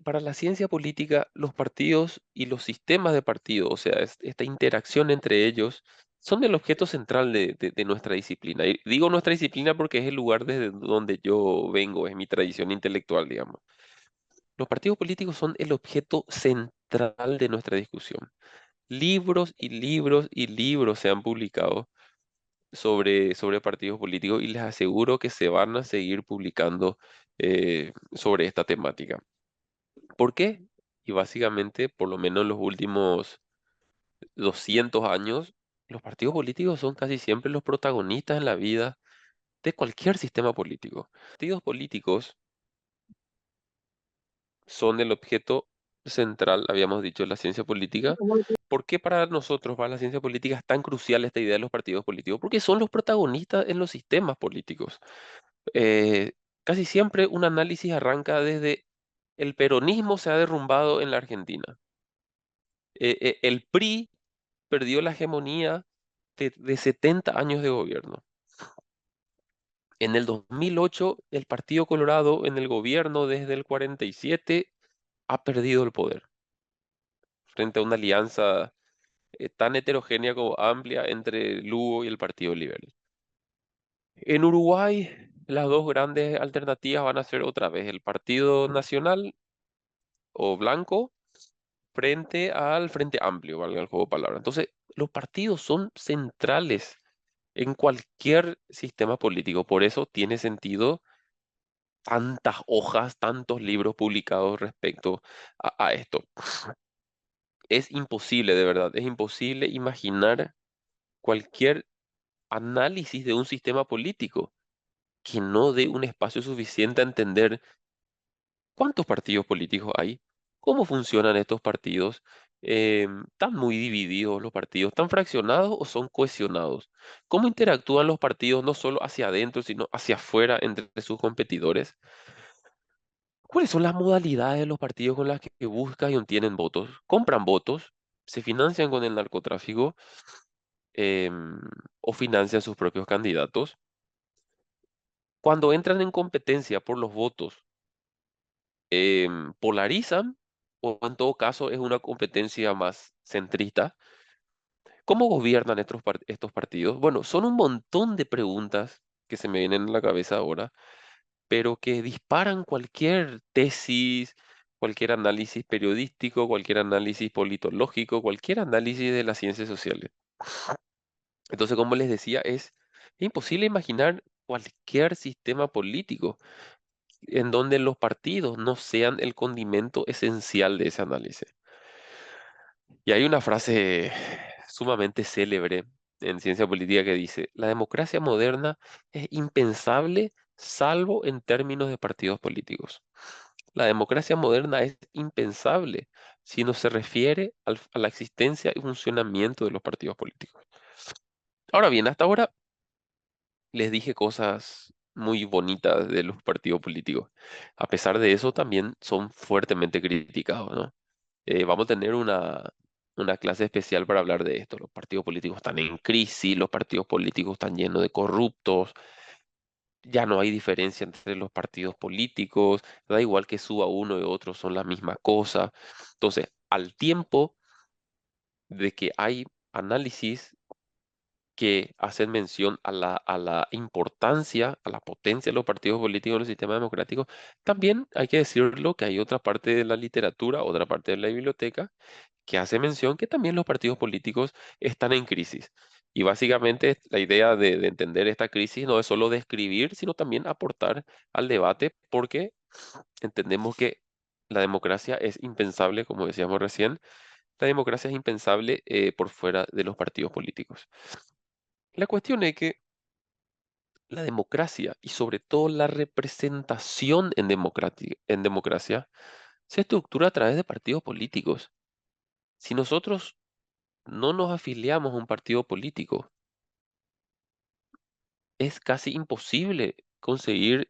para la ciencia política, los partidos y los sistemas de partido, o sea, esta interacción entre ellos, son el objeto central de nuestra disciplina. Y digo nuestra disciplina porque es el lugar desde donde yo vengo, es mi tradición intelectual, digamos. Los partidos políticos son el objeto central de nuestra discusión. Libros y libros y libros se han publicado sobre partidos políticos y les aseguro que se van a seguir publicando sobre esta temática. ¿Por qué? Y básicamente, por lo menos en los últimos 200 años, los partidos políticos son casi siempre los protagonistas en la vida de cualquier sistema político. Partidos políticos son el objeto central, habíamos dicho, de la ciencia política. ¿Por qué para nosotros, para la ciencia política, es tan crucial esta idea de los partidos políticos? Porque son los protagonistas en los sistemas políticos. Eh, Casi siempre un análisis arranca desde el peronismo se ha derrumbado en la Argentina. El PRI perdió la hegemonía de 70 años de gobierno. En el 2008, el Partido Colorado en el gobierno desde el 47 ha perdido el poder frente a una alianza tan heterogénea como amplia entre Lugo y el Partido Liberal. En Uruguay, las dos grandes alternativas van a ser otra vez el Partido Nacional o Blanco frente al Frente Amplio, valga el juego de palabras. Entonces, los partidos son centrales en cualquier sistema político. Por eso tiene sentido tantas hojas, tantos libros publicados respecto a esto. Es imposible, de verdad, es imposible imaginar cualquier análisis de un sistema político que no dé un espacio suficiente a entender cuántos partidos políticos hay, cómo funcionan estos partidos, están muy divididos los partidos, están fraccionados o son cohesionados, cómo interactúan los partidos no solo hacia adentro, sino hacia afuera entre sus competidores. ¿Cuáles son las modalidades de los partidos con las que buscan y obtienen votos? Compran votos, se financian con el narcotráfico em, o financian sus propios candidatos. Cuando entran en competencia por los votos, polarizan o en todo caso es una competencia más centrista. ¿Cómo gobiernan estos partidos? Bueno, son un montón de preguntas que se me vienen a la cabeza ahora, pero que disparan cualquier tesis, cualquier análisis periodístico, cualquier análisis politológico, cualquier análisis de las ciencias sociales. Entonces, como les decía, es imposible imaginar cualquier sistema político en donde los partidos no sean el condimento esencial de ese análisis. Y hay una frase sumamente célebre en ciencia política que dice, la democracia moderna es impensable salvo en términos de partidos políticos. La democracia moderna es impensable si no se refiere a la existencia y funcionamiento de los partidos políticos. Ahora bien, hasta ahora les dije cosas muy bonitas de los partidos políticos. A pesar de eso, también son fuertemente criticados, ¿no? Vamos a tener una clase especial para hablar de esto. Los partidos políticos están en crisis, los partidos políticos están llenos de corruptos, ya no hay diferencia entre los partidos políticos, da igual que suba uno y otro, son la misma cosa. Entonces, al tiempo de que hay análisis que hacen mención a la importancia, a la potencia de los partidos políticos en el sistema democrático, también hay que decirlo que hay otra parte de la literatura, otra parte de la biblioteca, que hace mención que también los partidos políticos están en crisis. Y básicamente la idea de entender esta crisis no es solo describir, sino también aportar al debate, porque entendemos que la democracia es impensable, como decíamos recién, la democracia es impensable por fuera de los partidos políticos. La cuestión es que la democracia y sobre todo la representación en democracia se estructura a través de partidos políticos. Si nosotros no nos afiliamos a un partido político, es casi imposible conseguir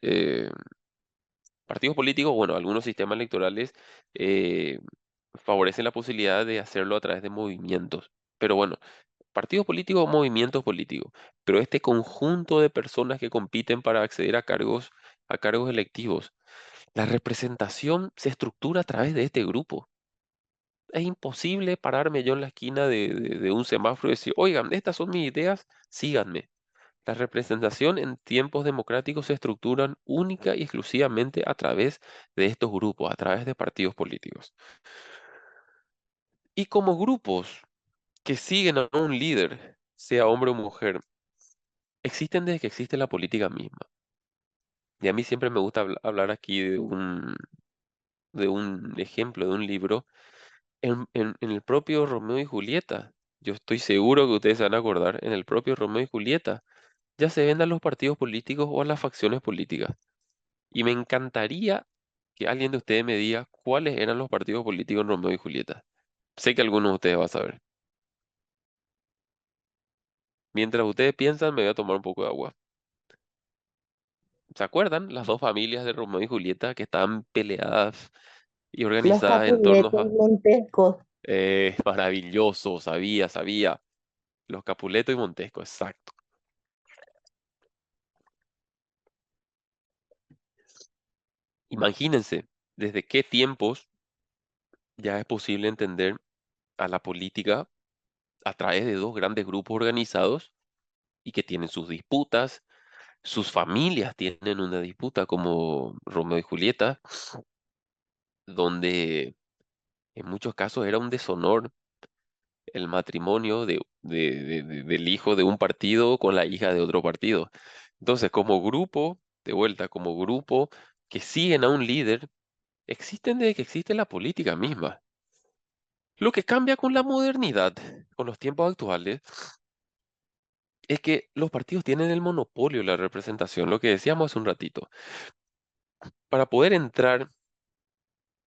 partidos políticos. Bueno, algunos sistemas electorales eh, favorecen la posibilidad de hacerlo a través de movimientos. Pero bueno, partidos políticos o movimientos políticos. Pero este conjunto de personas que compiten para acceder a cargos electivos. La representación se estructura a través de este grupo. Es imposible pararme yo en la esquina de un semáforo y decir, oigan, estas son mis ideas, síganme. La representación en tiempos democráticos se estructuran única y exclusivamente a través de estos grupos, a través de partidos políticos. Y como grupos que siguen a un líder, sea hombre o mujer, existen desde que existe la política misma. Y a mí siempre me gusta hablar aquí de un ejemplo, de un libro, en el propio Romeo y Julieta. Yo estoy seguro que ustedes se van a acordar, en el propio Romeo y Julieta, ya se ven a los partidos políticos o a las facciones políticas. Y me encantaría que alguien de ustedes me diga cuáles eran los partidos políticos en Romeo y Julieta. Sé que algunos de ustedes va a saber. Mientras ustedes piensan, me voy a tomar un poco de agua. ¿Se acuerdan? Las dos familias de Romeo y Julieta que estaban peleadas y Los organizadas en torno Capuletos a... Montescos. Maravilloso, sabía, sabía. Los Capuleto y Montesco, exacto. Imagínense desde qué tiempos ya es posible entender a la política a través de dos grandes grupos organizados y que tienen sus disputas, sus familias tienen una disputa como Romeo y Julieta, donde en muchos casos era un deshonor el matrimonio del hijo de un partido con la hija de otro partido. Entonces, como grupo, de vuelta, como grupo que siguen a un líder, existen desde que existe la política misma. Lo que cambia con la modernidad, con los tiempos actuales, es que los partidos tienen el monopolio de la representación, lo que decíamos hace un ratito. Para poder entrar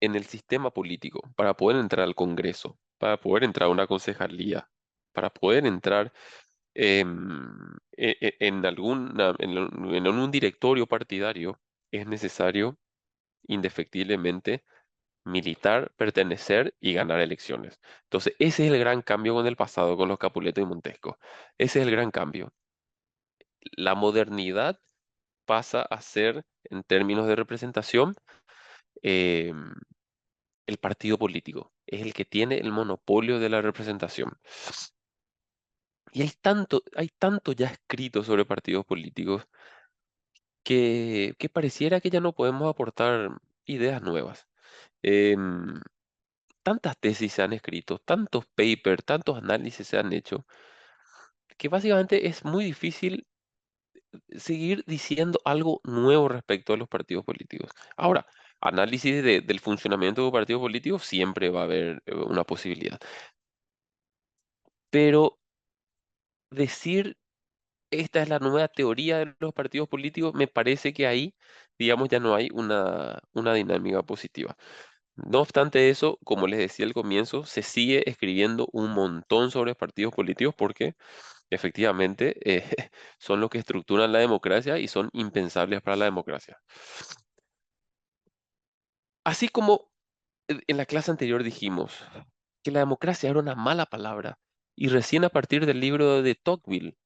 en el sistema político, para poder entrar al Congreso, para poder entrar a una concejalía, para poder entrar en en un directorio partidario, es necesario indefectiblemente militar, pertenecer y ganar elecciones. Entonces, ese es el gran cambio con el pasado, con los Capuleto y Montesco. Ese es el gran cambio. La modernidad pasa a ser, en términos de representación, em, el partido político. Es el que tiene el monopolio de la representación. Y hay tanto ya escrito sobre partidos políticos que pareciera que ya no podemos aportar ideas nuevas. Em, Tantas tesis se han escrito, tantos papers, tantos análisis se han hecho, que básicamente es muy difícil seguir diciendo algo nuevo respecto a los partidos políticos. Ahora, análisis del funcionamiento de un partido político siempre va a haber una posibilidad, pero decir esta es la nueva teoría de los partidos políticos, me parece que ahí, digamos, ya no hay una dinámica positiva. No obstante eso, como les decía al comienzo, se sigue escribiendo un montón sobre partidos políticos porque efectivamente son los que estructuran la democracia y son impensables para la democracia. Así como en la clase anterior dijimos que la democracia era una mala palabra y recién a partir del libro de Tocqueville,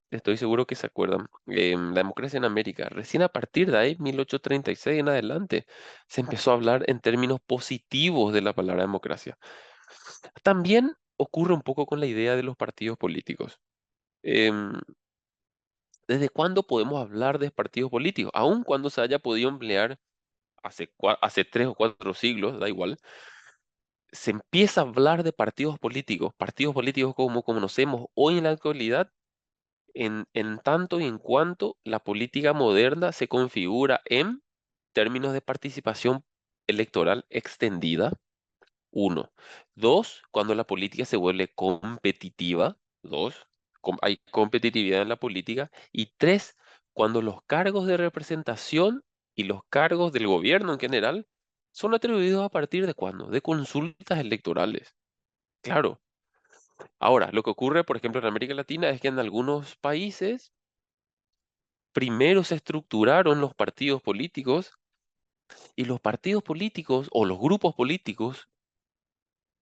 estoy seguro que se acuerdan, la democracia en América, recién a partir de ahí, 1836 en adelante, se empezó a hablar en términos positivos de la palabra democracia. También ocurre un poco con la idea de los partidos políticos. Em, ¿Desde cuándo podemos hablar de partidos políticos? Aun cuando se haya podido emplear hace 3 o 4 siglos, da igual, se empieza a hablar de partidos políticos como conocemos hoy en la actualidad, en tanto y en cuanto la política moderna se configura en términos de participación electoral extendida. Uno. Dos, cuando la política se vuelve competitiva. Dos, hay competitividad en la política. Y tres, cuando los cargos de representación y los cargos del gobierno en general son atribuidos a partir de cuándo? De consultas electorales. Claro. Ahora, lo que ocurre, por ejemplo, en América Latina es que en algunos países primero se estructuraron los partidos políticos y los partidos políticos o los grupos políticos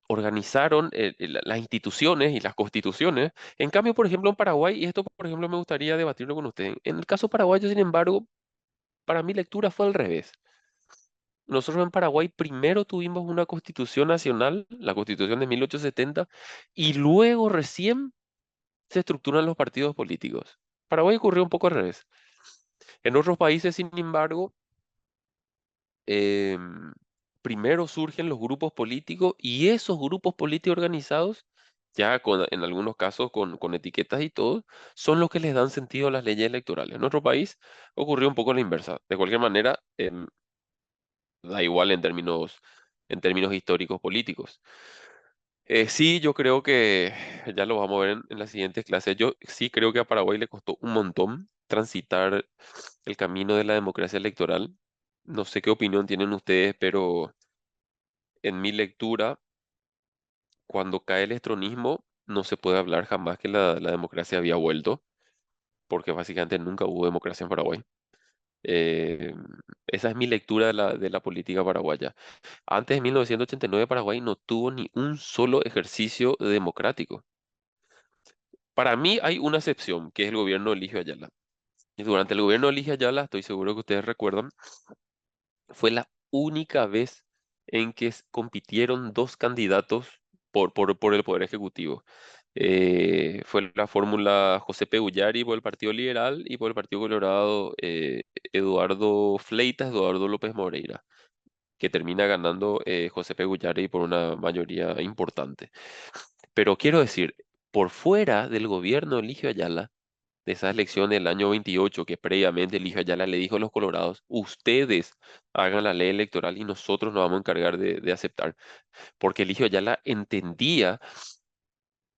organizaron las instituciones y las constituciones. En cambio, por ejemplo, en Paraguay, y esto, por ejemplo, me gustaría debatirlo con usted. En el caso paraguayo, sin embargo, para mi lectura fue al revés. Nosotros en Paraguay primero tuvimos una constitución nacional, la constitución de 1870, y luego recién se estructuran los partidos políticos. Paraguay ocurrió un poco al revés. En otros países, sin embargo, em, primero surgen los grupos políticos y esos grupos políticos organizados, ya en algunos casos con etiquetas y todo, son los que les dan sentido a las leyes electorales. En nuestro país ocurrió un poco la inversa. De cualquier manera, da igual en términos históricos políticos. Sí, yo creo que ya lo vamos a ver en las siguientes clases. Yo sí creo que a Paraguay le costó un montón transitar el camino de la democracia electoral. No sé qué opinión tienen ustedes, pero en mi lectura, cuando cae el estronismo, no se puede hablar jamás que la democracia había vuelto, porque básicamente nunca hubo democracia en Paraguay. Eh, Esa es mi lectura de la política paraguaya. Antes de 1989, Paraguay no tuvo ni un solo ejercicio democrático. Para mí hay una excepción, que es el gobierno de Eligio Ayala. Y durante el gobierno de Eligio Ayala, estoy seguro que ustedes recuerdan, fue la única vez en que compitieron dos candidatos por el Poder Ejecutivo. Fue la fórmula José P. Ullari por el Partido Liberal y por el Partido Colorado Eduardo Fleitas, Eduardo López Moreira, que termina ganando José P. Ullari por una mayoría importante. Pero quiero decir, por fuera del gobierno de Eligio Ayala, de esa elección del año 28, que previamente Eligio Ayala le dijo a los colorados, ustedes hagan la ley electoral y nosotros nos vamos a encargar de aceptar, porque Eligio Ayala entendía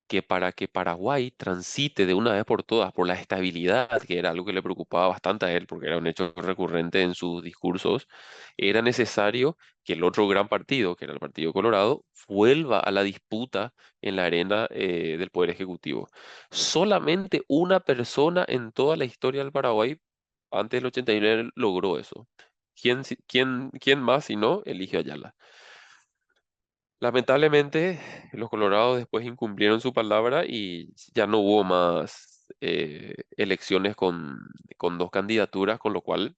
que para que Paraguay transite de una vez por todas por la estabilidad, que era algo que le preocupaba bastante a él, porque era un hecho recurrente en sus discursos, era necesario que el otro gran partido, que era el Partido Colorado, vuelva a la disputa en la arena del Poder Ejecutivo. Solamente una persona en toda la historia del Paraguay antes del 89 logró eso. ¿Quién más si no Eligio Ayala? Lamentablemente, los Colorados después incumplieron su palabra y ya no hubo más elecciones con dos candidaturas, con lo cual,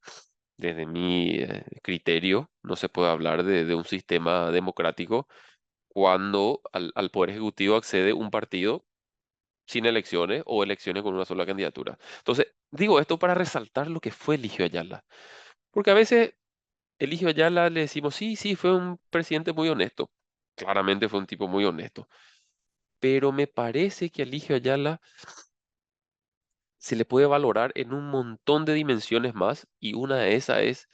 desde mi criterio, no se puede hablar de un sistema democrático cuando al Poder Ejecutivo accede un partido sin elecciones o elecciones con una sola candidatura. Entonces, digo esto para resaltar lo que fue Eligio Ayala, porque a veces Eligio Ayala le decimos, sí, sí, fue un presidente muy honesto. Claramente fue un tipo muy honesto, pero me parece que a Eligio Ayala se le puede valorar en un montón de dimensiones más y una de esas es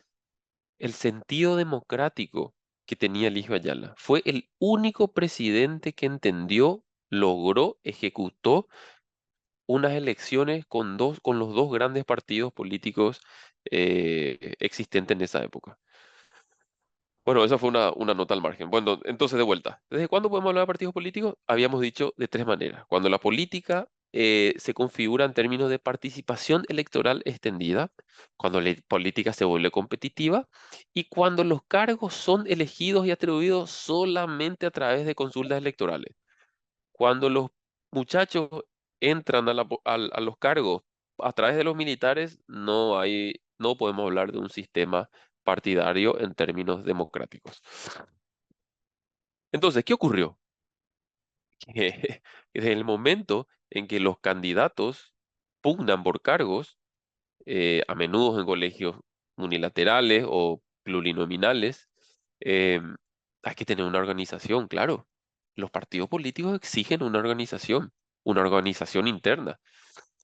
el sentido democrático que tenía Eligio Ayala. Fue el único presidente que entendió, logró, ejecutó unas elecciones con los dos grandes partidos políticos existentes en esa época. Bueno, esa fue una nota al margen. Bueno, entonces de vuelta, ¿desde cuándo podemos hablar de partidos políticos? Habíamos dicho de tres maneras. Cuando la política se configura en términos de participación electoral extendida, cuando la política se vuelve competitiva y cuando los cargos son elegidos y atribuidos solamente a través de consultas electorales. Cuando los muchachos entran a los cargos a través de los militares, no podemos hablar de un sistema partidario en términos democráticos. Entonces, ¿qué ocurrió? Que desde el momento en que los candidatos pugnan por cargos, a menudo en colegios unilaterales o plurinominales, eh, hay que tener una organización, claro. Los partidos políticos exigen una organización interna.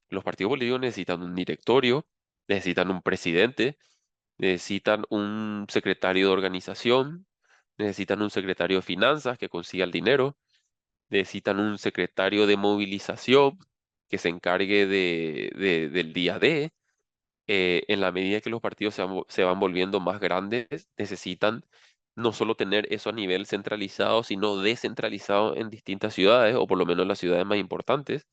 Los partidos políticos necesitan un directorio, necesitan un presidente, necesitan un secretario de organización, necesitan un secretario de finanzas que consiga el dinero, necesitan un secretario de movilización que se encargue del día D. En la medida que los partidos se van volviendo más grandes, necesitan no solo tener eso a nivel centralizado, sino descentralizado en distintas ciudades, o por lo menos las ciudades más importantes.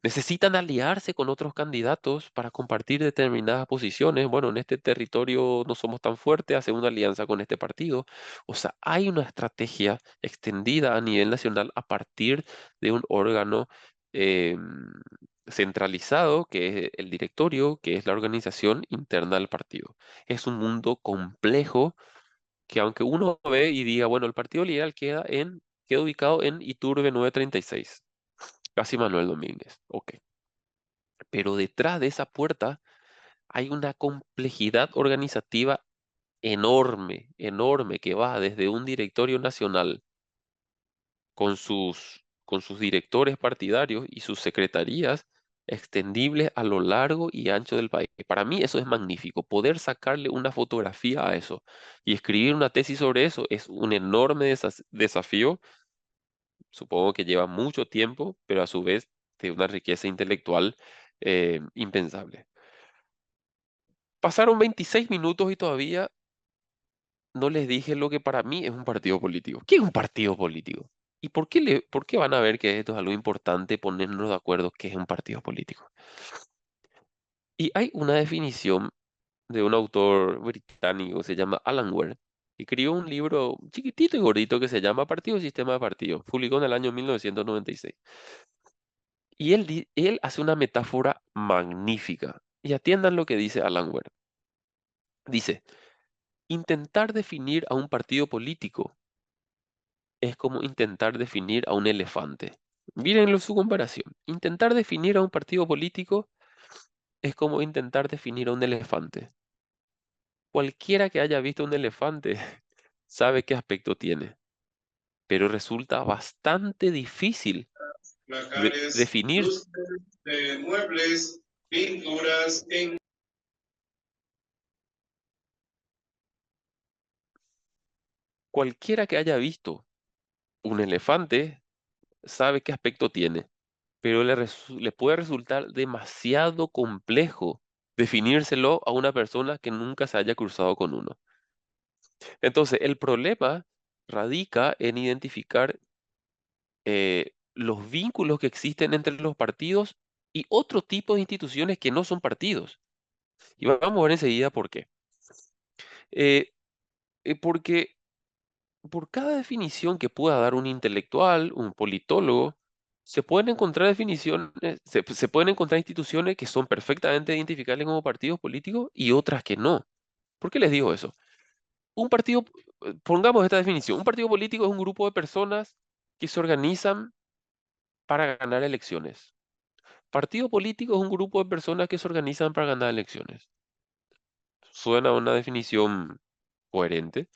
Necesitan aliarse con otros candidatos para compartir determinadas posiciones. Bueno, en este territorio no somos tan fuertes, hace una alianza con este partido. O sea, hay una estrategia extendida a nivel nacional a partir de un órgano centralizado, que es el directorio, que es la organización interna del partido. Es un mundo complejo que aunque uno ve y diga, bueno, el Partido Liberal queda ubicado en Iturbe 936, casi Manuel Domínguez, ok. Pero detrás de esa puerta hay una complejidad organizativa enorme, enorme, que va desde un directorio nacional con sus directores partidarios y sus secretarías extendibles a lo largo y ancho del país. Para mí eso es magnífico. Poder sacarle una fotografía a eso y escribir una tesis sobre eso es un enorme desafío. Supongo que lleva mucho tiempo, pero a su vez de una riqueza intelectual impensable. Pasaron 26 minutos y todavía no les dije lo que para mí es un partido político. ¿Qué es un partido político? ¿Y por qué van a ver que esto es algo importante ponernos de acuerdo qué es un partido político? Y hay una definición de un autor británico, se llama Alan Ware, que escribió un libro chiquitito y gordito que se llama Partido y Sistema de Partidos, publicó en el año 1996. Y él hace una metáfora magnífica. Y atiendan lo que dice Alan Ware. Dice, intentar definir a un partido político es como intentar definir a un elefante. Mírenlo su comparación. Intentar definir a un partido político es como intentar definir a un elefante. Cualquiera que haya visto un elefante sabe qué aspecto tiene, pero resulta bastante difícil Placares, definir. lustres, muebles, pinturas en Cualquiera que haya visto un elefante sabe qué aspecto tiene, pero le puede resultar demasiado complejo definírselo a una persona que nunca se haya cruzado con uno. Entonces, el problema radica en identificar los vínculos que existen entre los partidos y otro tipo de instituciones que no son partidos. Y vamos a ver enseguida por qué. Eh, porque por cada definición que pueda dar un intelectual, un politólogo, se pueden encontrar definiciones, se pueden encontrar instituciones que son perfectamente identificables como partidos políticos y otras que no. ¿Por qué les digo eso? Un partido, pongamos esta definición, un partido político es un grupo de personas que se organizan para ganar elecciones. Partido político es un grupo de personas que se organizan para ganar elecciones. Suena una definición coherente.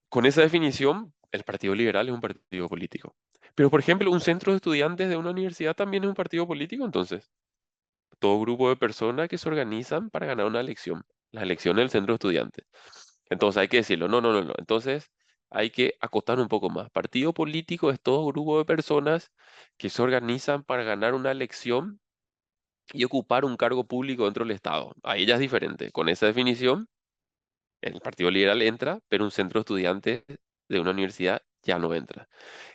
Con esa definición, el Partido Liberal es un partido político. Pero, por ejemplo, un centro de estudiantes de una universidad también es un partido político, entonces. Todo grupo de personas que se organizan para ganar una elección. Las elecciones del centro de estudiantes. Entonces hay que decirlo, no, no, no, no. Entonces hay que acotar un poco más. Partido político es todo grupo de personas que se organizan para ganar una elección y ocupar un cargo público dentro del Estado. Ahí ya es diferente. Con esa definición, el Partido Liberal entra, pero un centro de estudiantes de una universidad ya no entra.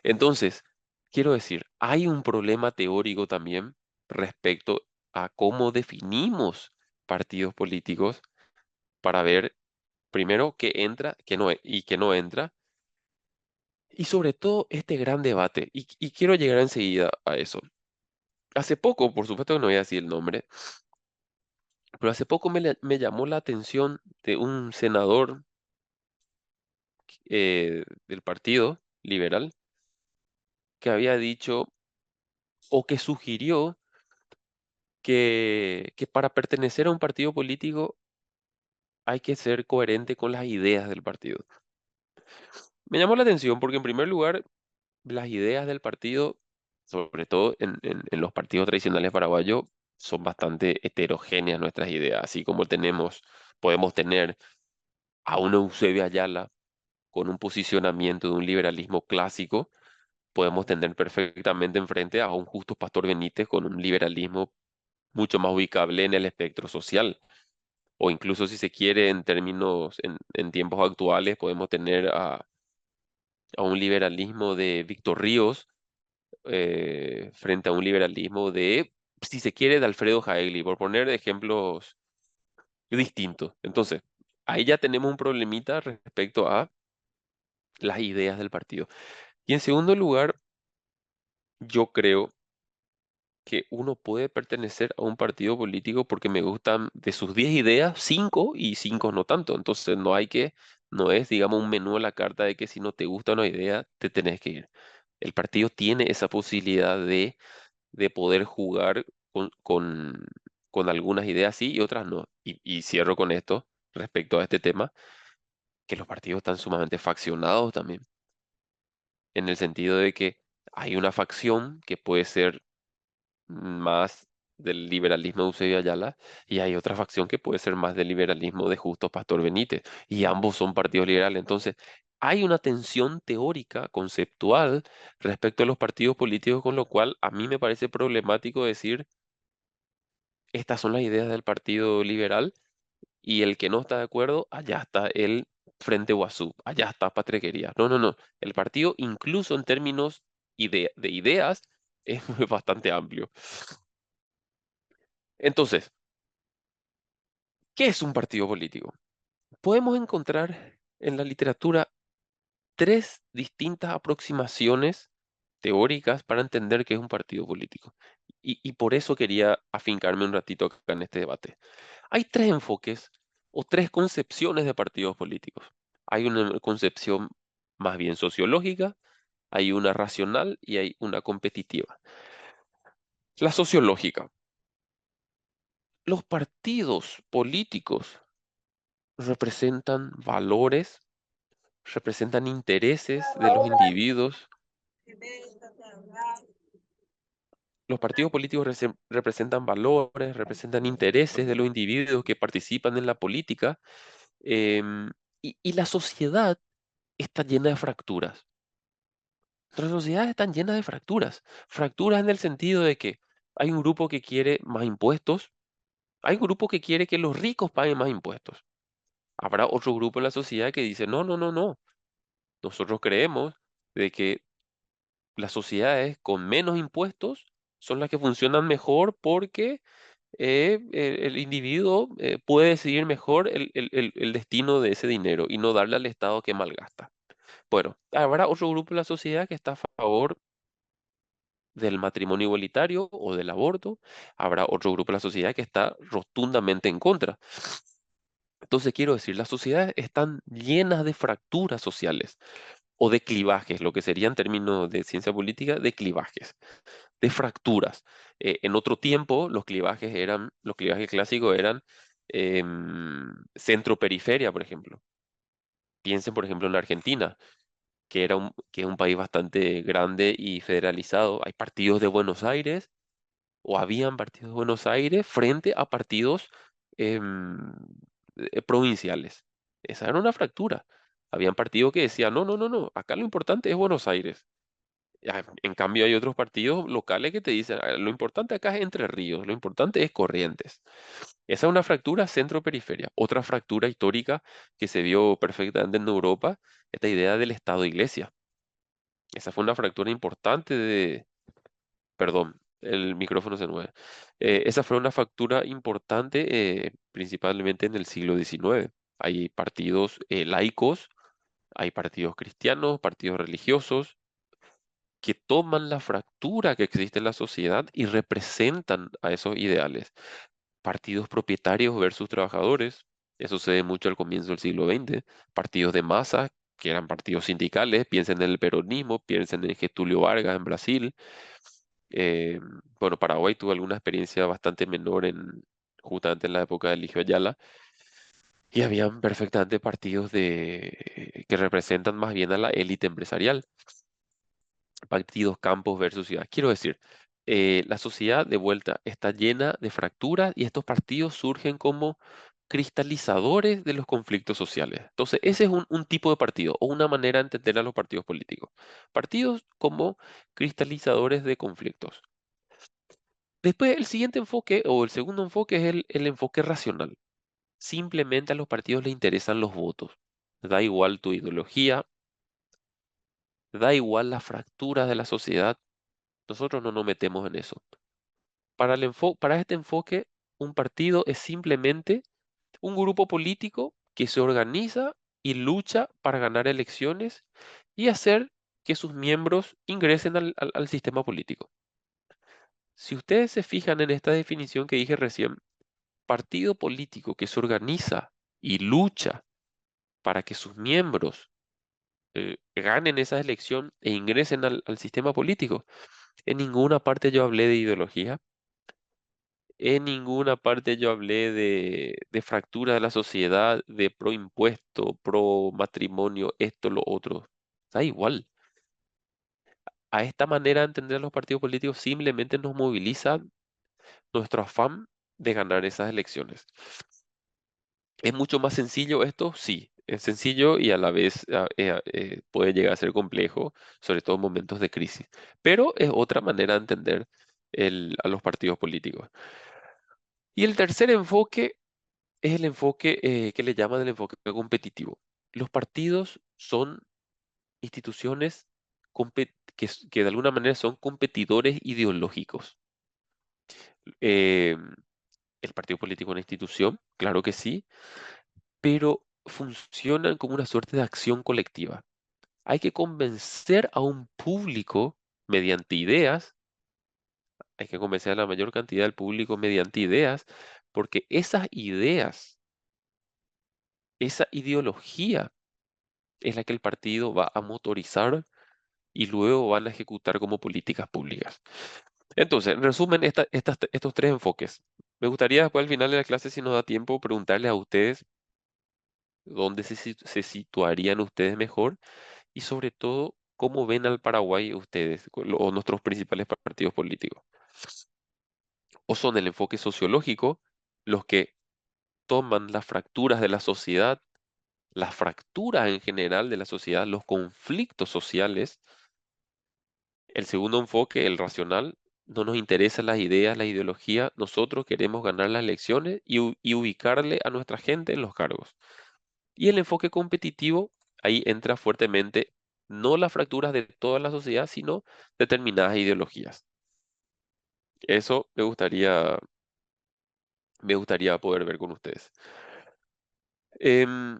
Entonces, quiero decir, hay un problema teórico también respecto a cómo definimos partidos políticos para ver primero qué entra, y qué no entra, y sobre todo este gran debate, y quiero llegar enseguida a eso. Hace poco, por supuesto que no voy a decir el nombre, pero hace poco me llamó la atención de un senador del Partido Liberal que había dicho o que sugirió que para pertenecer a un partido político hay que ser coherente con las ideas del partido. Me llamó la atención porque en primer lugar, las ideas del partido, sobre todo en los partidos tradicionales paraguayos, son bastante heterogéneas nuestras ideas, así como podemos tener a una Eusebio Ayala con un posicionamiento de un liberalismo clásico, podemos tener perfectamente enfrente a un Justo Pastor Benítez con un liberalismo mucho más ubicable en el espectro social. O incluso si se quiere en tiempos actuales, podemos tener a un liberalismo de Víctor Ríos frente a un liberalismo si se quiere, de Alfredo Jaegli, por poner ejemplos distintos. Entonces, ahí ya tenemos un problemita respecto a las ideas del partido. Y en segundo lugar, yo creo que uno puede pertenecer a un partido político porque me gustan de sus 10 ideas, 5 y 5 no tanto. Entonces no hay que No es, digamos, un menú a la carta de que si no te gusta una idea, te tenés que ir. El partido tiene esa posibilidad de poder jugar con algunas ideas sí y otras no. Y cierro con esto respecto a este tema, que los partidos están sumamente faccionados también, en el sentido de que hay una facción que puede ser más del liberalismo de Eusebio Ayala y hay otra facción que puede ser más del liberalismo de Justo Pastor Benítez y ambos son partidos liberales. Entonces, hay una tensión teórica, conceptual respecto a los partidos políticos, con lo cual a mí me parece problemático decir, estas son las ideas del Partido Liberal y el que no está de acuerdo, allá está el Frente Guasú, allá está Patrequería. No, no, no. El partido, incluso en términos de ideas, es bastante amplio. Entonces, ¿qué es un partido político? Podemos encontrar en la literatura tres distintas aproximaciones teóricas para entender qué es un partido político. Y por eso quería afincarme un ratito acá en este debate. Hay tres enfoques o tres concepciones de partidos políticos. Hay una concepción más bien sociológica, hay una racional y hay una competitiva. La sociológica. Los partidos políticos representan valores, representan intereses de los individuos. Los partidos políticos representan valores, representan intereses de los individuos que participan en la política, em, y la sociedad está llena de fracturas. Nuestras sociedades están llenas de fracturas. Fracturas en el sentido de que hay un grupo que quiere más impuestos, hay un grupo que quiere que los ricos paguen más impuestos. Habrá otro grupo en la sociedad que dice, no, no, no, no. Nosotros creemos de que las sociedades con menos impuestos son las que funcionan mejor porque el individuo puede decidir mejor el destino de ese dinero y no darle al Estado que malgasta. Bueno, habrá otro grupo en la sociedad que está a favor del matrimonio igualitario o del aborto. Habrá otro grupo en la sociedad que está rotundamente en contra. Entonces, quiero decir, las sociedades están llenas de fracturas sociales o de clivajes, lo que sería en términos de ciencia política, de clivajes, de fracturas. En otro tiempo, los clivajes clásicos eran centro-periferia, por ejemplo. Piensen, por ejemplo, en Argentina, que es un país bastante grande y federalizado. Hay partidos de Buenos Aires o habían partidos de Buenos Aires frente a partidos em, provinciales. Esa era una fractura. Habían partidos que decían, no, no, no, no, acá lo importante es Buenos Aires. En cambio, hay otros partidos locales que te dicen, "Ah, lo importante acá es Entre Ríos, lo importante es Corrientes". Esa es una fractura centro-periferia. Otra fractura histórica que se vio perfectamente en Europa, esta idea del Estado-Iglesia. Esa fue una fractura importante perdón, el micrófono se mueve. Esa fue una fractura importante, principalmente en el siglo XIX. Hay partidos laicos, hay partidos cristianos, partidos religiosos, que toman la fractura que existe en la sociedad y representan a esos ideales. Partidos propietarios versus trabajadores, eso se ve mucho al comienzo del siglo XX. Partidos de masa, que eran partidos sindicales, piensen en el peronismo, piensen en Getúlio Vargas en Brasil. Eh, bueno, Paraguay tuvo alguna experiencia bastante menor justamente en la época de Eligio Ayala, y habían perfectamente partidos que representan más bien a la élite empresarial, partidos campos versus ciudad. Quiero decir, la sociedad de vuelta está llena de fracturas y estos partidos surgen como cristalizadores de los conflictos sociales. Entonces, ese es un tipo de partido o una manera de entender a los partidos políticos. Partidos como cristalizadores de conflictos. Después, el siguiente enfoque o el segundo enfoque es el enfoque racional. Simplemente a los partidos les interesan los votos. Da igual tu ideología, da igual las fracturas de la sociedad. Nosotros no nos metemos en eso. Para este enfoque, un partido es simplemente un grupo político que se organiza y lucha para ganar elecciones y hacer que sus miembros ingresen al sistema político. Si ustedes se fijan en esta definición que dije recién, partido político que se organiza y lucha para que sus miembros ganen esa elección e ingresen al sistema político. En ninguna parte yo hablé de ideología, en ninguna parte yo hablé de fractura de la sociedad, de pro impuesto, pro matrimonio, esto, lo otro. Da igual. A esta manera de entender a los partidos políticos simplemente nos moviliza nuestro afán de ganar esas elecciones. ¿Es mucho más sencillo esto? Sí, es sencillo y a la vez puede llegar a ser complejo, sobre todo en momentos de crisis. Pero es otra manera de entender a los partidos políticos. Y el tercer enfoque es el enfoque que le llaman el enfoque competitivo. Los partidos son instituciones que de alguna manera son competidores ideológicos. Eh, el partido político es una institución, claro que sí, pero funcionan como una suerte de acción colectiva. Hay que convencer a un público mediante ideas, hay que convencer a la mayor cantidad del público mediante ideas, porque esas ideas, esa ideología es la que el partido va a motorizar y luego van a ejecutar como políticas públicas. Entonces, en resumen, estos tres enfoques. Me gustaría después al final de la clase, si nos da tiempo, preguntarles a ustedes dónde se situarían ustedes mejor y sobre todo, cómo ven al Paraguay ustedes o nuestros principales partidos políticos. O son el enfoque sociológico los que toman las fracturas de la sociedad, las fracturas en general de la sociedad, los conflictos sociales. El segundo enfoque, el racional, no nos interesan las ideas, la ideología, nosotros queremos ganar las elecciones y ubicarle a nuestra gente en los cargos. Y el enfoque competitivo, ahí entra fuertemente no las fracturas de toda la sociedad, sino determinadas ideologías. Eso me gustaría poder ver con ustedes. Em,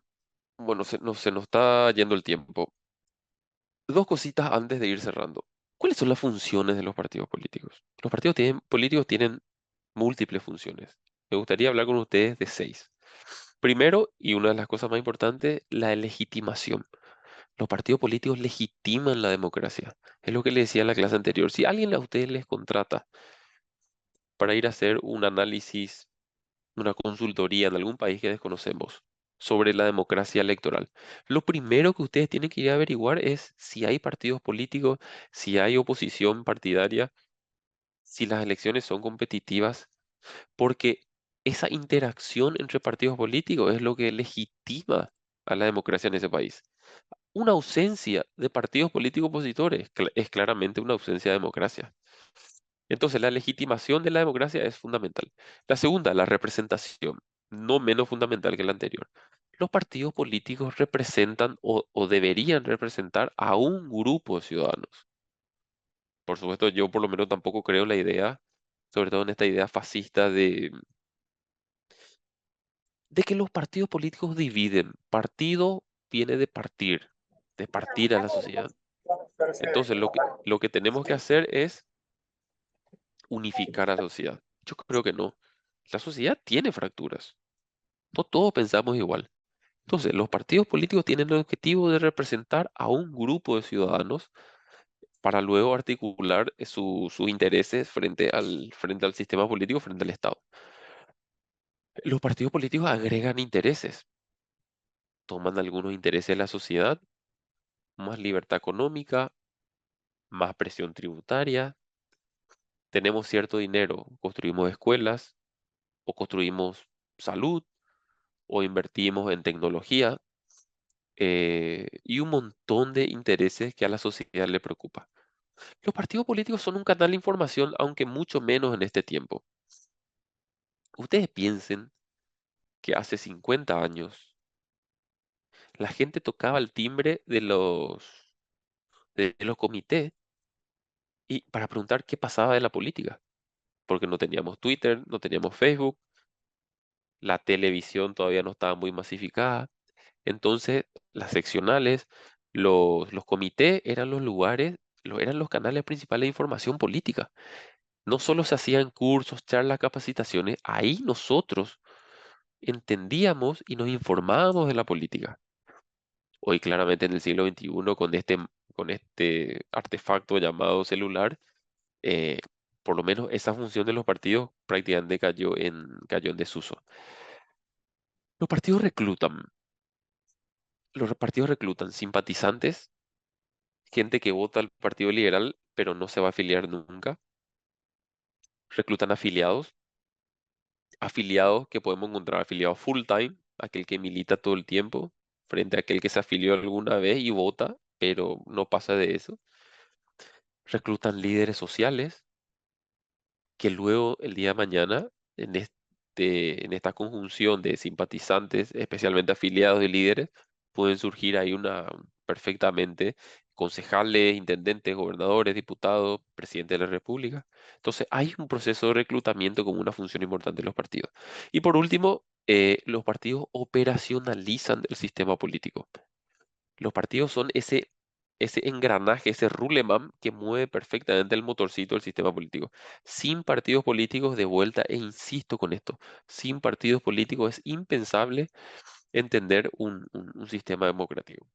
bueno, se nos está yendo el tiempo. Dos cositas antes de ir cerrando. ¿Cuáles son las funciones de los partidos políticos? Los políticos tienen múltiples funciones. Me gustaría hablar con ustedes de seis. Primero, y una de las cosas más importantes, la legitimación. Los partidos políticos legitiman la democracia. Es lo que les decía en la clase anterior. Si alguien a ustedes les contrata para ir a hacer un análisis, una consultoría en algún país que desconocemos sobre la democracia electoral, lo primero que ustedes tienen que ir a averiguar es si hay partidos políticos, si hay oposición partidaria, si las elecciones son competitivas, porque esa interacción entre partidos políticos es lo que legitima a la democracia en ese país. Una ausencia de partidos políticos opositores es claramente una ausencia de democracia. Entonces, la legitimación de la democracia es fundamental. La segunda, la representación, no menos fundamental que la anterior. Los partidos políticos representan o deberían representar a un grupo de ciudadanos. Por supuesto, yo por lo menos tampoco creo en la idea, sobre todo en esta idea fascista de que los partidos políticos dividen. Partido viene de partir a la sociedad. Entonces, lo que tenemos que hacer es unificar a la sociedad. Yo creo que no. La sociedad tiene fracturas. No todos pensamos igual. Entonces, los partidos políticos tienen el objetivo de representar a un grupo de ciudadanos para luego articular sus intereses frente al sistema político, frente al Estado. Los partidos políticos agregan intereses, toman algunos intereses de la sociedad, más libertad económica, más presión tributaria, tenemos cierto dinero, construimos escuelas o construimos salud o invertimos en tecnología y un montón de intereses que a la sociedad le preocupa. Los partidos políticos son un canal de información, aunque mucho menos en este tiempo. Ustedes piensen que hace 50 años la gente tocaba el timbre de los comités y para preguntar qué pasaba de la política, porque no teníamos Twitter, no teníamos Facebook, la televisión todavía no estaba muy masificada. Entonces, las seccionales, los comités eran los lugares, eran los canales principales de información política. No solo se hacían cursos, charlas, capacitaciones, ahí nosotros entendíamos y nos informábamos de la política. Hoy claramente en el siglo XXI con este artefacto llamado celular, eh, por lo menos esa función de los partidos prácticamente cayó en desuso. Los partidos reclutan, los partidos reclutan simpatizantes, gente que vota al Partido Liberal pero no se va a afiliar nunca, reclutan afiliados, afiliados que podemos encontrar afiliados full time, aquel que milita todo el tiempo, frente a aquel que se afilió alguna vez y vota, pero no pasa de eso. Reclutan líderes sociales que luego el día de mañana, en esta conjunción de simpatizantes, especialmente afiliados y líderes, pueden surgir ahí perfectamente concejales, intendentes, gobernadores, diputados, presidente de la República. Entonces hay un proceso de reclutamiento como una función importante de los partidos. Y por último, los partidos operacionalizan el sistema político. Los partidos son ese engranaje, ese ruleman que mueve perfectamente el motorcito del sistema político. Sin partidos políticos, de vuelta, e insisto con esto, sin partidos políticos es impensable entender un sistema democrático.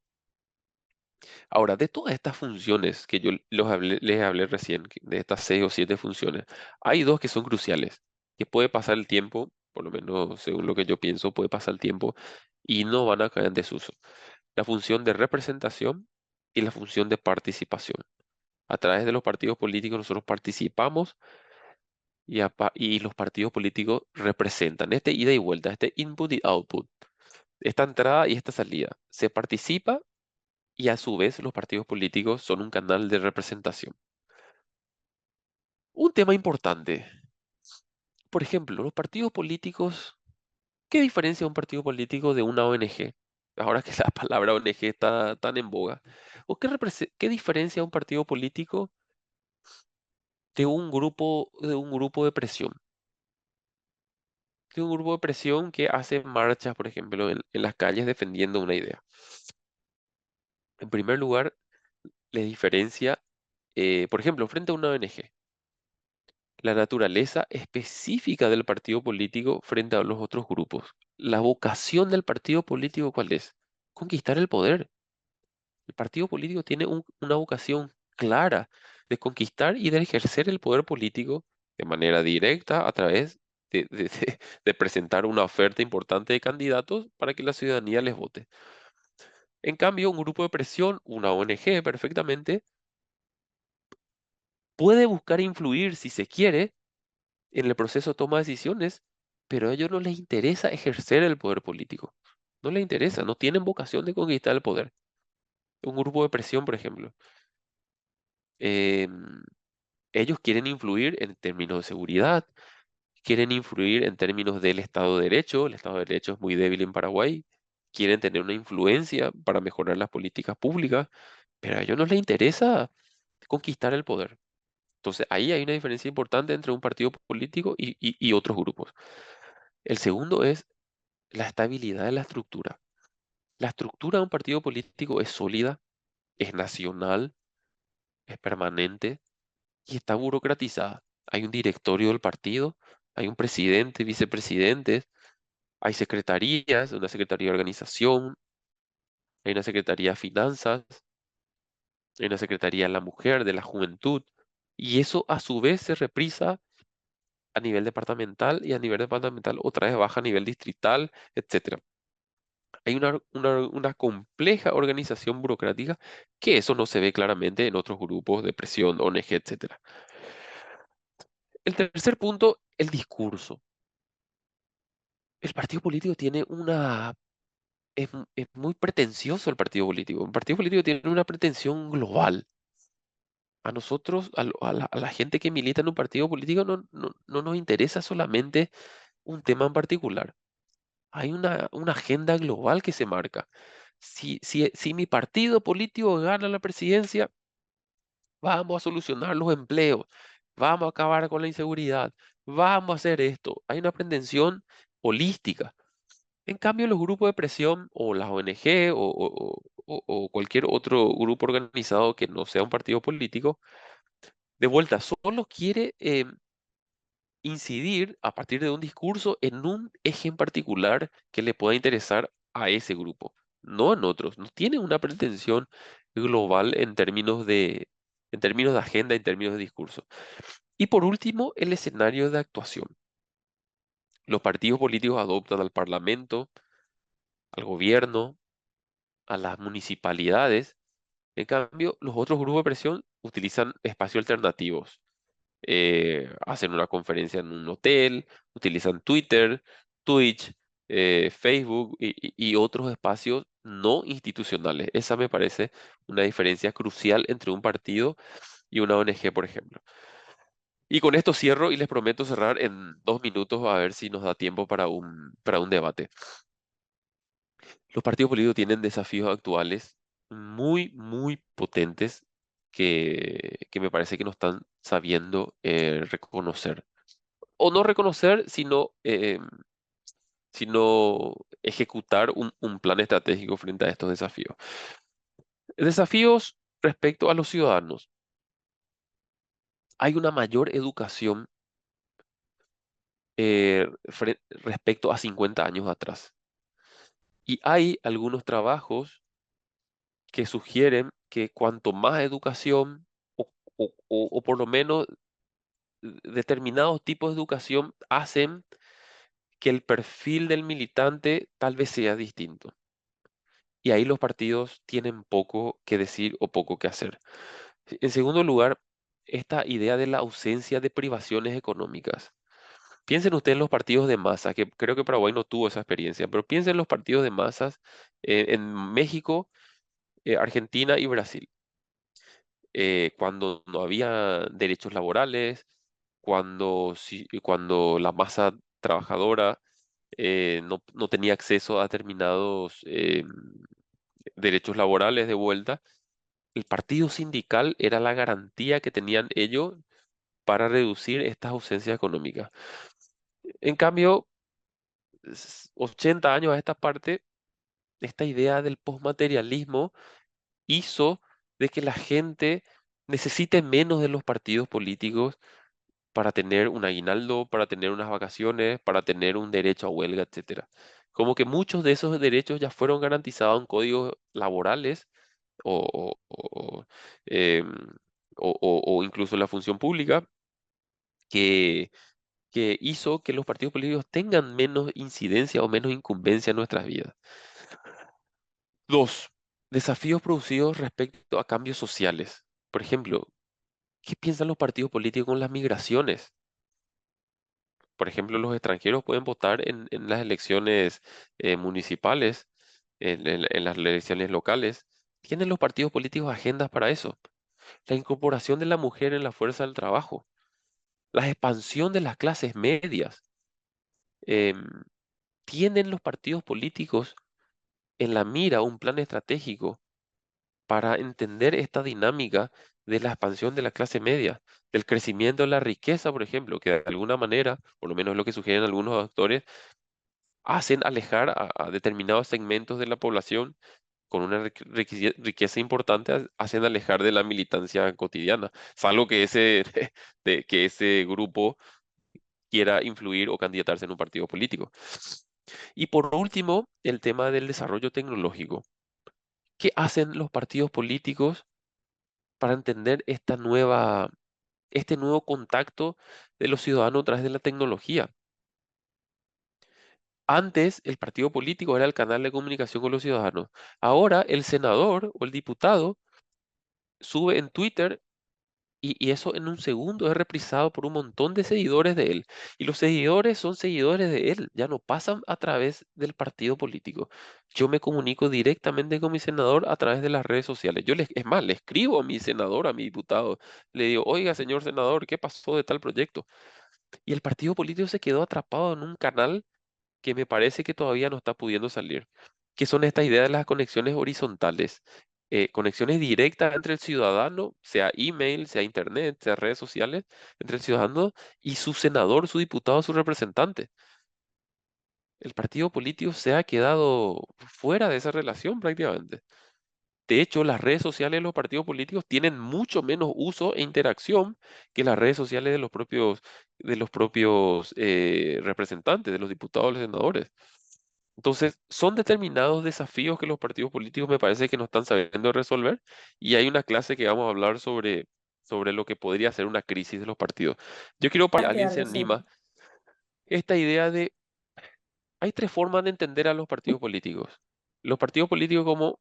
Ahora, de todas estas funciones que yo les hablé recién, de estas 6 o 7 funciones, hay dos que son cruciales, que puede pasar el tiempo, por lo menos según lo que yo pienso, puede pasar el tiempo y no van a caer en desuso: la función de representación y la función de participación. A través de los partidos políticos nosotros participamos y los partidos políticos representan este ida y vuelta, este input y output, esta entrada y esta salida. Se participa y a su vez los partidos políticos son un canal de representación. Un tema importante, por ejemplo, los partidos políticos, ¿qué diferencia un partido político de una ONG? Ahora que la palabra ONG está tan en boga. ¿O qué diferencia un partido político de un grupo de presión? De un grupo de presión que hace marchas, por ejemplo, en las calles defendiendo una idea. En primer lugar, le diferencia, por ejemplo, frente a una ONG, la naturaleza específica del partido político frente a los otros grupos. La vocación del partido político, ¿cuál es? Conquistar el poder. El partido político tiene una vocación clara de conquistar y de ejercer el poder político de manera directa a través de presentar una oferta importante de candidatos para que la ciudadanía les vote. En cambio, un grupo de presión, una ONG perfectamente, puede buscar influir si se quiere en el proceso de toma de decisiones, pero a ellos no les interesa ejercer el poder político. No les interesa, no tienen vocación de conquistar el poder. Un grupo de presión, por ejemplo. em, Ellos quieren influir en términos de seguridad, quieren influir en términos del Estado de Derecho. El Estado de Derecho es muy débil en Paraguay. Quieren tener una influencia para mejorar las políticas públicas, pero a ellos no les interesa conquistar el poder. Entonces ahí hay una diferencia importante entre un partido político y otros grupos. El segundo es la estabilidad de la estructura. La estructura de un partido político es sólida, es nacional, es permanente y está burocratizada. Hay un directorio del partido, hay un presidente, vicepresidentes, hay secretarías, una secretaría de organización, hay una secretaría de finanzas, hay una secretaría de la mujer, de la juventud, y eso a su vez se reprisa a nivel departamental y a nivel departamental otra vez baja a nivel distrital, etcétera. Hay una compleja organización burocrática que eso no se ve claramente en otros grupos de presión, ONG, etcétera. El tercer punto, el discurso. El partido político tiene es muy pretencioso el partido político. El partido político tiene una pretensión global. A nosotros, a la gente que milita en un partido político, no nos interesa solamente un tema en particular. Hay una agenda global que se marca. Si mi partido político gana la presidencia, vamos a solucionar los empleos, vamos a acabar con la inseguridad, vamos a hacer esto. Hay una pretensión holística. En cambio, los grupos de presión o las ONG o cualquier otro grupo organizado que no sea un partido político, de vuelta, solo quiere incidir a partir de un discurso en un eje en particular que le pueda interesar a ese grupo. no en otros. No tiene una pretensión global en términos de agenda, en términos de discurso. Y por último, el escenario de actuación. Los partidos políticos adoptan al Parlamento, al gobierno, a las municipalidades. En cambio, los otros grupos de presión utilizan espacios alternativos. Hacen una conferencia en un hotel, utilizan Twitter, Twitch, Facebook y otros espacios no institucionales. Esa me parece una diferencia crucial entre un partido y una ONG, por ejemplo. Y con esto cierro y les prometo cerrar en 2 minutos a ver si nos da tiempo para un debate. Los partidos políticos tienen desafíos actuales muy, muy potentes que me parece que no están sabiendo reconocer. O no reconocer, sino ejecutar un plan estratégico frente a estos desafíos. Desafíos respecto a los ciudadanos. Hay una mayor educación respecto a 50 años atrás. Y hay algunos trabajos que sugieren que cuanto más educación o por lo menos determinados tipos de educación hacen que el perfil del militante tal vez sea distinto. Y ahí los partidos tienen poco que decir o poco que hacer. En segundo lugar, esta idea de la ausencia de privaciones económicas. Piensen ustedes en los partidos de masa, que creo que Paraguay no tuvo esa experiencia, pero piensen en los partidos de masas en México, Argentina y Brasil, cuando no había derechos laborales, cuando la masa trabajadora no tenía acceso a determinados derechos laborales de vuelta, el partido sindical era la garantía que tenían ellos para reducir estas ausencias económicas. En cambio, 80 años a esta parte, esta idea del posmaterialismo hizo de que la gente necesite menos de los partidos políticos para tener un aguinaldo, para tener unas vacaciones, para tener un derecho a huelga, etcétera. Como que muchos de esos derechos ya fueron garantizados en códigos laborales o, o, o, em, o incluso en la función pública, que, que hizo que los partidos políticos tengan menos incidencia o menos incumbencia en nuestras vidas. Dos, desafíos producidos respecto a cambios sociales. Por ejemplo, ¿qué piensan los partidos políticos con las migraciones? Por ejemplo, los extranjeros pueden votar en las elecciones municipales, en las elecciones locales. ¿Tienen los partidos políticos agendas para eso? La incorporación de la mujer en la fuerza del trabajo, la expansión de las clases medias. Em, ¿Tienen los partidos políticos en la mira un plan estratégico para entender esta dinámica de la expansión de la clase media, del crecimiento de la riqueza, por ejemplo, que de alguna manera, por lo menos es lo que sugieren algunos autores, hacen alejar a determinados segmentos de la población con una riqueza importante, hacen alejar de la militancia cotidiana, salvo que que ese grupo quiera influir o candidatarse en un partido político. Y por último, el tema del desarrollo tecnológico. ¿Qué hacen los partidos políticos para entender este nuevo contacto de los ciudadanos a través de la tecnología? Antes, el partido político era el canal de comunicación con los ciudadanos. Ahora, el senador o el diputado sube en Twitter y eso en un segundo es reprisado por un montón de seguidores de él. Y los seguidores son seguidores de él, ya no pasan a través del partido político. Yo me comunico directamente con mi senador a través de las redes sociales. Es más, le escribo a mi senador, a mi diputado, le digo, oiga, señor senador, ¿qué pasó de tal proyecto? Y el partido político se quedó atrapado en un canal que me parece que todavía no está pudiendo salir, que son esta idea de las conexiones horizontales, conexiones directas entre el ciudadano, sea email, sea internet, sea redes sociales, entre el ciudadano y su senador, su diputado, su representante. El partido político se ha quedado fuera de esa relación prácticamente. De hecho, las redes sociales de los partidos políticos tienen mucho menos uso e interacción que las redes sociales de los propios representantes, de los diputados, los senadores. Entonces, son determinados desafíos que los partidos políticos me parece que no están sabiendo resolver y hay una clase que vamos a hablar sobre lo que podría ser una crisis de los partidos. Yo quiero para que alguien se Plantearlo, sí. anima esta idea de, hay tres formas de entender a los partidos políticos. Los partidos políticos como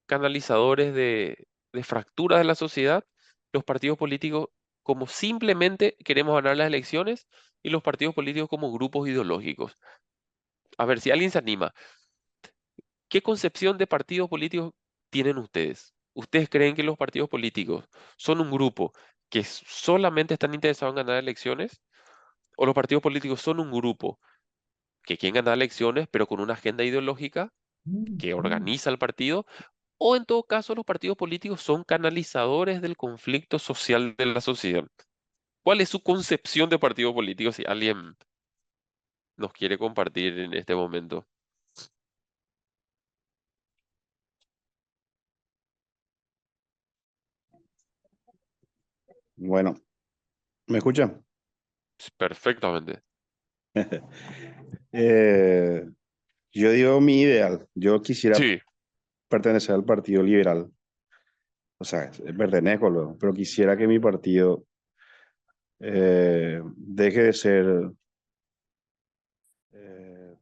canalizadores de fracturas de la sociedad, los partidos políticos como simplemente queremos ganar las elecciones y los partidos políticos como grupos ideológicos. A ver, si alguien se anima. ¿Qué concepción de partidos políticos tienen ustedes? ¿Ustedes creen que los partidos políticos son un grupo que solamente están interesados en ganar elecciones? ¿O los partidos políticos son un grupo que quieren ganar elecciones, pero con una agenda ideológica que organiza el partido? ¿O en todo caso los partidos políticos son canalizadores del conflicto social de la sociedad? ¿Cuál es su concepción de partido político si alguien nos quiere compartir en este momento? Bueno, ¿me escuchan? Perfectamente. Eh, yo digo mi ideal. Yo quisiera Sí, pertenecer al Partido Liberal. O sea, pertenezco, luego, pero quisiera que mi partido deje de ser,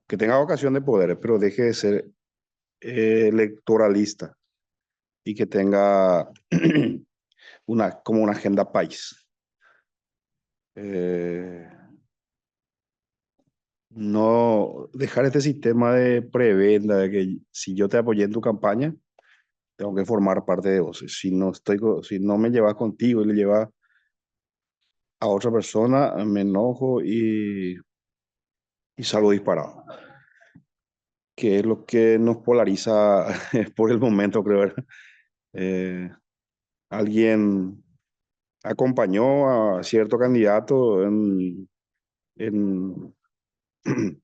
que tenga vocación de poder, pero deje de ser electoralista y que tenga como una agenda país. Eh, no dejar este sistema de prebenda, de que si yo te apoyé en tu campaña, tengo que formar parte de vos. Si no estoy, si no me llevas contigo y le llevas a otra persona, me enojo y salgo disparado. Que es lo que nos polariza por el momento, creo. ¿Verdad? Eh, alguien acompañó a cierto candidato en-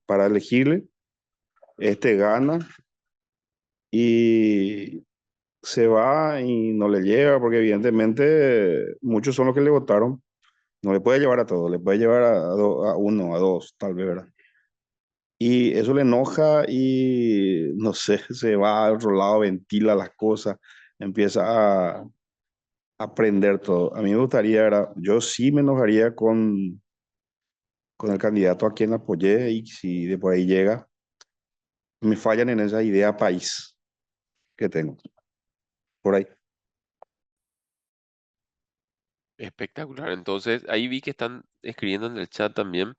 para elegirle, este gana y se va y no le llega, porque evidentemente muchos son los que le votaron. No le puede llevar a todos, le puede llevar a uno, a dos, tal vez, ¿verdad? Y eso le enoja y, no sé, se va a otro lado, ventila las cosas, empieza a aprender todo. A mí me gustaría, ¿verdad? Yo sí me enojaría con el candidato a quien apoyé y si de por ahí llega, me fallan en esa idea país que tengo. Por ahí. espectacular. Entonces, ahí vi que están escribiendo en el chat también.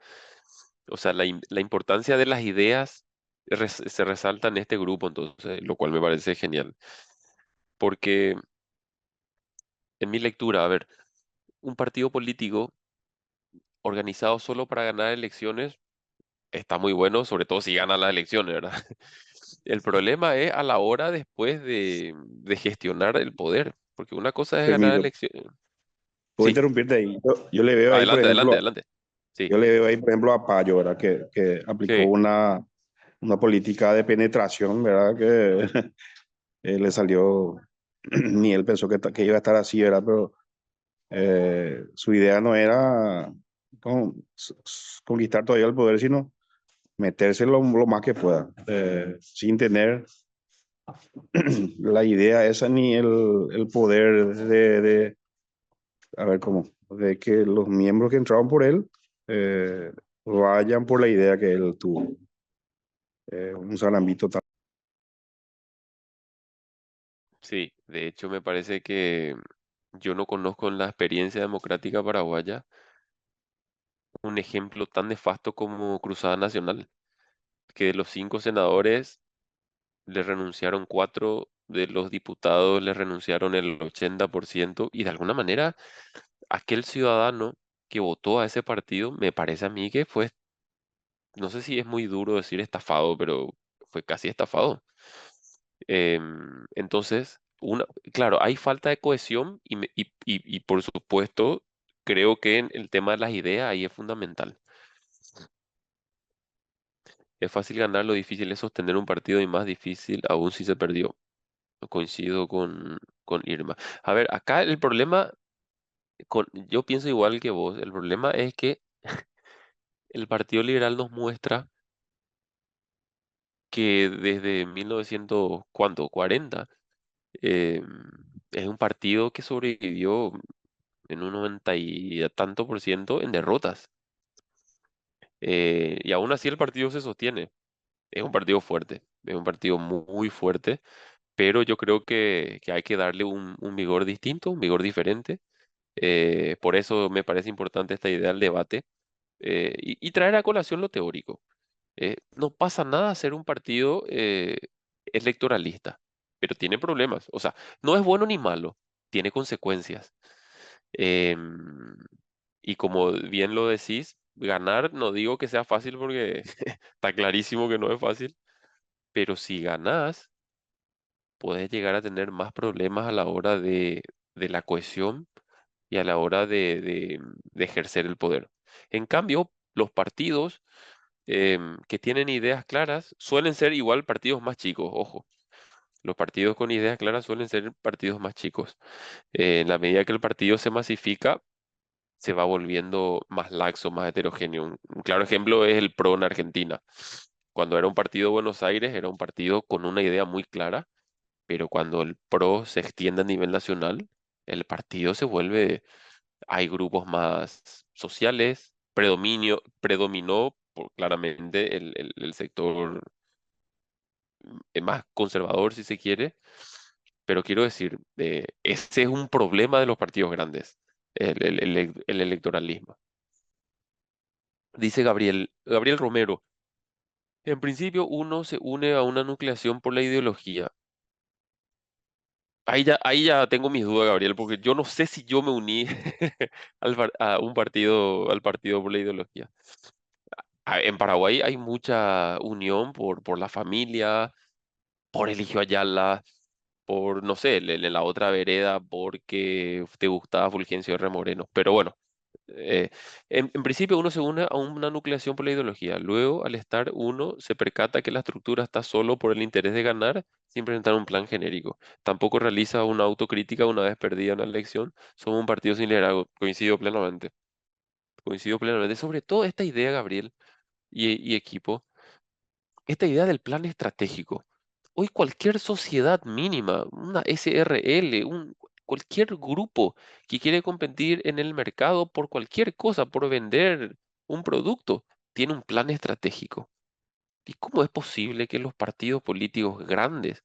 O sea, la importancia de las ideas se resalta en este grupo, entonces, lo cual me parece genial. Porque en mi lectura, a ver, un partido político organizado solo para ganar elecciones está muy bueno, sobre todo si gana las elecciones, ¿verdad? El problema es a la hora después de gestionar el poder, porque una cosa es ganar Permito, elecciones. puedo Sí, interrumpirte ahí. Yo le veo ahí, por adelante, adelante, ejemplo, adelante. Sí, yo le veo ahí, por ejemplo, a Payo, ¿verdad? Que aplicó sí, una política de penetración, ¿verdad? Que le salió, ni él pensó que iba a estar así, ¿verdad? Pero su idea no era conquistar todavía el poder, sino meterse lo más que pueda, sin tener la idea esa ni el poder a ver cómo, de que los miembros que entraron por él eh, vayan por la idea que él tuvo. Un salambito tal. sí. De hecho, me parece que yo no conozco en la experiencia democrática paraguaya un ejemplo tan nefasto como Cruzada Nacional, que de los 5 senadores le renunciaron 4, de los diputados le renunciaron el 80% y de alguna manera aquel ciudadano que votó a ese partido, me parece a mí que fue, no sé si es muy duro decir estafado, pero fue casi estafado. Entonces, claro, hay falta de cohesión y por supuesto creo que en el tema de las ideas ahí es fundamental. Es fácil ganar, lo difícil es sostener un partido y más difícil aún si se perdió. Coincido con Irma. A ver, acá el problema, yo pienso igual que vos, el problema es que el Partido Liberal nos muestra que desde 1900, ¿cuánto? 40, eh, es un partido que sobrevivió en un 90 y tanto por ciento en derrotas. Y aún así el partido se sostiene. Es un partido fuerte, es un partido muy fuerte, pero yo creo que hay que darle un vigor distinto, un vigor diferente. Por eso me parece importante esta idea del debate, y traer a colación lo teórico. No pasa nada ser un partido electoralista, pero tiene problemas. O sea, no es bueno ni malo, tiene consecuencias. Em, y como bien lo decís, ganar no digo que sea fácil porque está clarísimo que no es fácil, pero si ganás, puedes llegar a tener más problemas a la hora de la cohesión y a la hora de ejercer el poder. En cambio, los partidos que tienen ideas claras suelen ser igual partidos más chicos, ojo. Los partidos con ideas claras suelen ser partidos más chicos. En la medida que el partido se masifica, se va volviendo más laxo, más heterogéneo. Un claro ejemplo es el PRO en Argentina. Cuando era un partido de Buenos Aires, era un partido con una idea muy clara, pero cuando el PRO se extiende a nivel nacional, el partido se vuelve, hay grupos más sociales, predominó claramente el sector más conservador, si se quiere, pero quiero decir, ese es un problema de los partidos grandes, el electoralismo. Dice Gabriel Romero, en principio uno se une a una nucleación por la ideología. Ahí ya tengo mis dudas, Gabriel, porque yo no sé si yo me uní a un partido, al partido por la ideología. En Paraguay hay mucha unión por la familia, por Eligio Ayala, por, no sé, la otra vereda, porque te gustaba Fulgencio R. Moreno. Pero bueno, eh, en principio uno se une a una nucleación por la ideología. Luego, al estar uno, se percata que la estructura está solo por el interés de ganar, sin presentar un plan genérico. Tampoco realiza una autocrítica una vez perdida una elección. Somos un partido sin liderazgo. Coincido plenamente. Coincido plenamente. Sobre todo esta idea, Gabriel y equipo, esta idea del plan estratégico. Hoy cualquier sociedad mínima, una SRL, cualquier grupo que quiere competir en el mercado por cualquier cosa, por vender un producto, tiene un plan estratégico. ¿Y cómo es posible que los partidos políticos grandes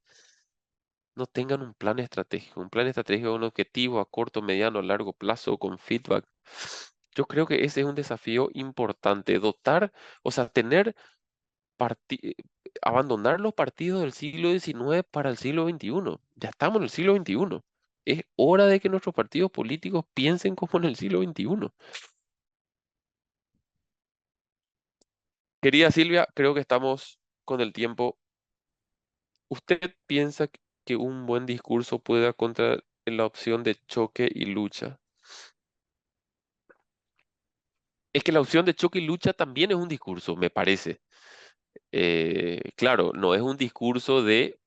no tengan un plan estratégico? Un plan estratégico, un objetivo a corto, mediano, largo plazo, con feedback. Yo creo que ese es un desafío importante, dotar, o sea, parti- abandonar los partidos del siglo XIX para el siglo XXI. Ya estamos en el siglo XXI. Es hora de que nuestros partidos políticos piensen como en el siglo XXI. Querida Silvia, creo que estamos con el tiempo. ¿Usted piensa que un buen discurso pueda contra la opción de choque y lucha? Es que la opción de choque y lucha también es un discurso, me parece. Claro, no es un discurso de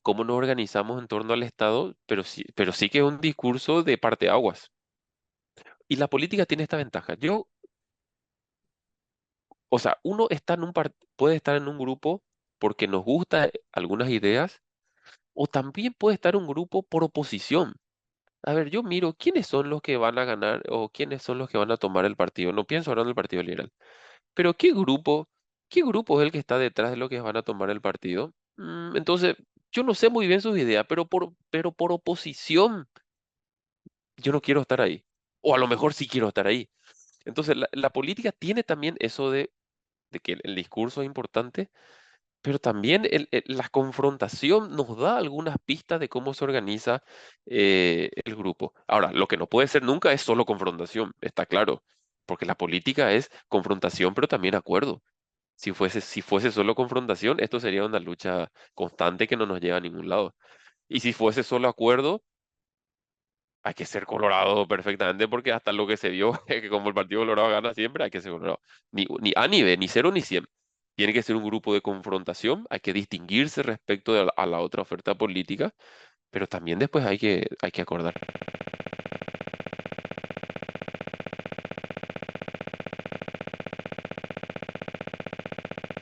cómo nos organizamos en torno al Estado, pero sí que es un discurso de parteaguas. Y la política tiene esta ventaja. O sea, puede estar en un grupo porque nos gustan algunas ideas, o también puede estar en un grupo por oposición. A ver, yo miro quiénes son los que van a ganar o quiénes son los que van a tomar el partido. No pienso ahora en el Partido Liberal. Pero qué grupo es el que está detrás de los que van a tomar el partido? Entonces, yo no sé muy bien sus ideas, pero por oposición, yo no quiero estar ahí. O a lo mejor sí quiero estar ahí. Entonces, la política tiene también eso de que el discurso es importante, pero también la confrontación nos da algunas pistas de cómo se organiza el grupo. Ahora, lo que no puede ser nunca es solo confrontación, está claro, porque la política es confrontación, pero también acuerdo. Si fuese solo confrontación, esto sería una lucha constante que no nos lleva a ningún lado. Y si fuese solo acuerdo, hay que ser colorado perfectamente porque hasta lo que se vio es que como el Partido Colorado gana siempre, hay que ser colorado. Ni A ni B, ni cero ni 100. Tiene que ser un grupo de confrontación, hay que distinguirse respecto a la otra oferta política, pero también después hay que acordar.